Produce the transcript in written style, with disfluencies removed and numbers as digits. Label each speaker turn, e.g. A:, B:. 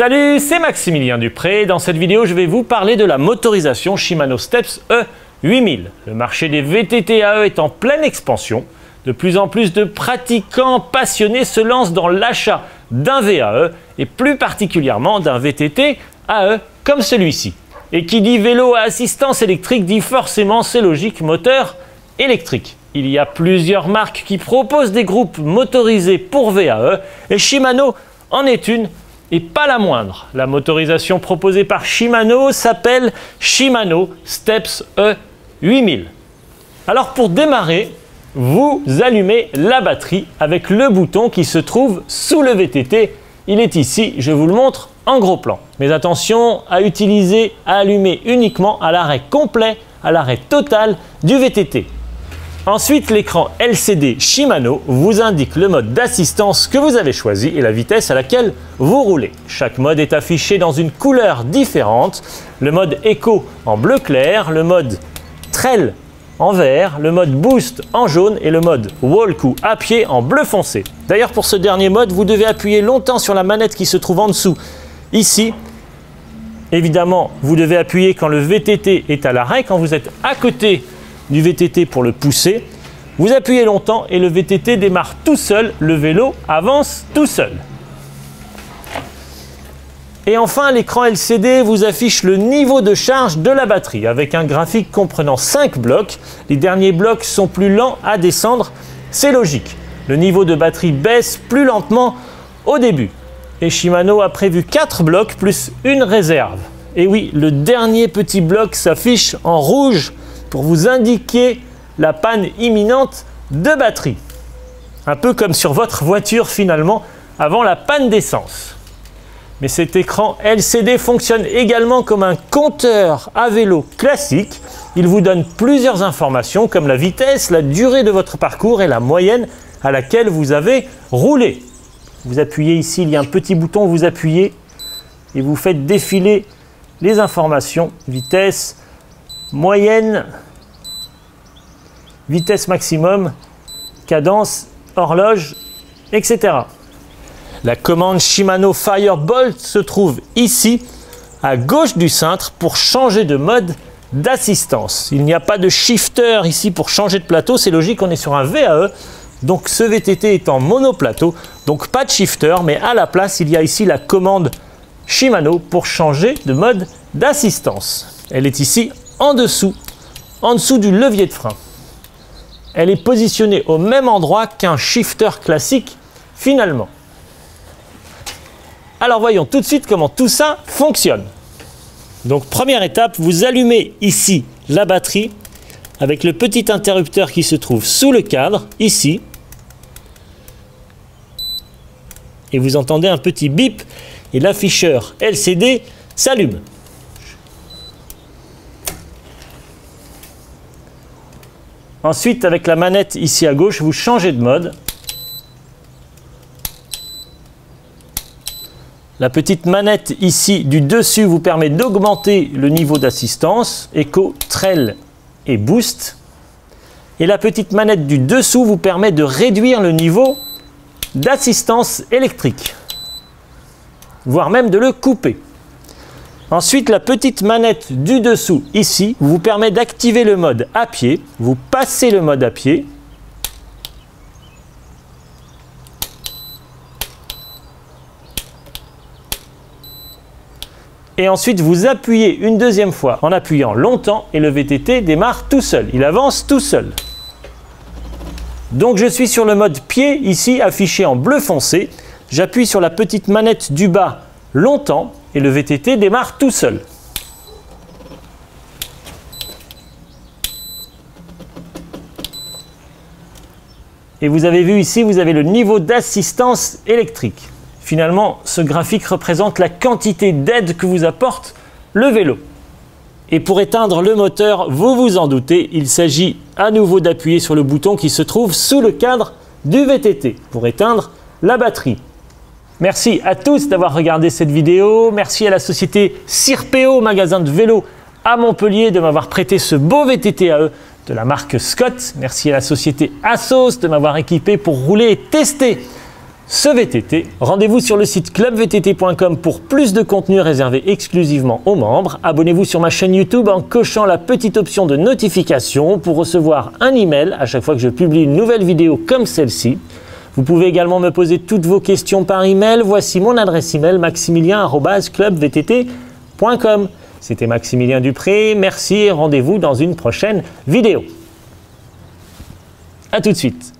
A: Salut, c'est Maximilien Dupré. Dans cette vidéo, je vais vous parler de la motorisation Shimano Steps E8000. Le marché des VTT AE est en pleine expansion. De plus en plus de pratiquants passionnés se lancent dans l'achat d'un VAE et plus particulièrement d'un VTT AE comme celui-ci. Et qui dit vélo à assistance électrique dit forcément, c'est logique, moteur électrique. Il y a plusieurs marques qui proposent des groupes motorisés pour VAE et Shimano en est une et pas la moindre. La motorisation proposée par Shimano s'appelle Shimano Steps E8000. Alors pour démarrer, vous allumez la batterie avec le bouton qui se trouve sous le VTT. Il est ici, je vous le montre en gros plan. Mais attention à allumer uniquement à l'arrêt complet, à l'arrêt total du VTT. Ensuite, l'écran LCD Shimano vous indique le mode d'assistance que vous avez choisi et la vitesse à laquelle vous roulez. Chaque mode est affiché dans une couleur différente. Le mode Eco en bleu clair, le mode Trail en vert, le mode Boost en jaune et le mode Walk ou à pied en bleu foncé. D'ailleurs, pour ce dernier mode, vous devez appuyer longtemps sur la manette qui se trouve en dessous. Ici, évidemment, vous devez appuyer quand le VTT est à l'arrêt, quand vous êtes à côté du VTT pour le pousser. Vous appuyez longtemps et le VTT démarre tout seul, le vélo avance tout seul. Et enfin, l'écran LCD vous affiche le niveau de charge de la batterie avec un graphique comprenant 5 blocs. Les derniers blocs sont plus lents à descendre, c'est logique. Le niveau de batterie baisse plus lentement au début. Et Shimano a prévu 4 blocs plus une réserve. Et oui, le dernier petit bloc s'affiche en rouge pour vous indiquer la panne imminente de batterie. Un peu comme sur votre voiture finalement avant la panne d'essence. Mais cet écran LCD fonctionne également comme un compteur à vélo classique. Il vous donne plusieurs informations comme la vitesse, la durée de votre parcours et la moyenne à laquelle vous avez roulé. Vous appuyez ici, il y a un petit bouton, vous appuyez et vous faites défiler les informations, vitesse, moyenne, vitesse maximum, cadence, horloge, etc. La commande Shimano Firebolt se trouve ici, à gauche du cintre, pour changer de mode d'assistance. Il n'y a pas de shifter ici pour changer de plateau, c'est logique, on est sur un VAE, donc ce VTT est en monoplateau, donc pas de shifter, mais à la place, il y a ici la commande Shimano pour changer de mode d'assistance. Elle est ici en dessous du levier de frein. Elle est positionnée au même endroit qu'un shifter classique finalement. Alors voyons tout de suite comment tout ça fonctionne. Donc première étape, vous allumez ici la batterie avec le petit interrupteur qui se trouve sous le cadre, ici. Et vous entendez un petit bip et l'afficheur LCD s'allume. Ensuite, avec la manette ici à gauche, vous changez de mode. La petite manette ici du dessus vous permet d'augmenter le niveau d'assistance, Eco, Trail et Boost. Et la petite manette du dessous vous permet de réduire le niveau d'assistance électrique, voire même de le couper. Ensuite, la petite manette du dessous, ici, vous permet d'activer le mode à pied. Vous passez le mode à pied. Et ensuite, vous appuyez une deuxième fois en appuyant longtemps et le VTT démarre tout seul. Il avance tout seul. Donc, je suis sur le mode pied, ici, affiché en bleu foncé. J'appuie sur la petite manette du bas longtemps. Et le VTT démarre tout seul. Et vous avez vu ici, vous avez le niveau d'assistance électrique. Finalement, ce graphique représente la quantité d'aide que vous apporte le vélo. Et pour éteindre le moteur, vous vous en doutez, il s'agit à nouveau d'appuyer sur le bouton qui se trouve sous le cadre du VTT pour éteindre la batterie. Merci à tous d'avoir regardé cette vidéo. Merci à la société Sirpeo, magasin de vélo à Montpellier, de m'avoir prêté ce beau VTT AE de la marque Scott. Merci à la société Assos de m'avoir équipé pour rouler et tester ce VTT. Rendez-vous sur le site clubvtt.com pour plus de contenu réservé exclusivement aux membres. Abonnez-vous sur ma chaîne YouTube en cochant la petite option de notification pour recevoir un email à chaque fois que je publie une nouvelle vidéo comme celle-ci. Vous pouvez également me poser toutes vos questions par email. Voici mon adresse email maximilien@clubvtt.com. C'était Maximilien Dupré. Merci et rendez-vous dans une prochaine vidéo. À tout de suite.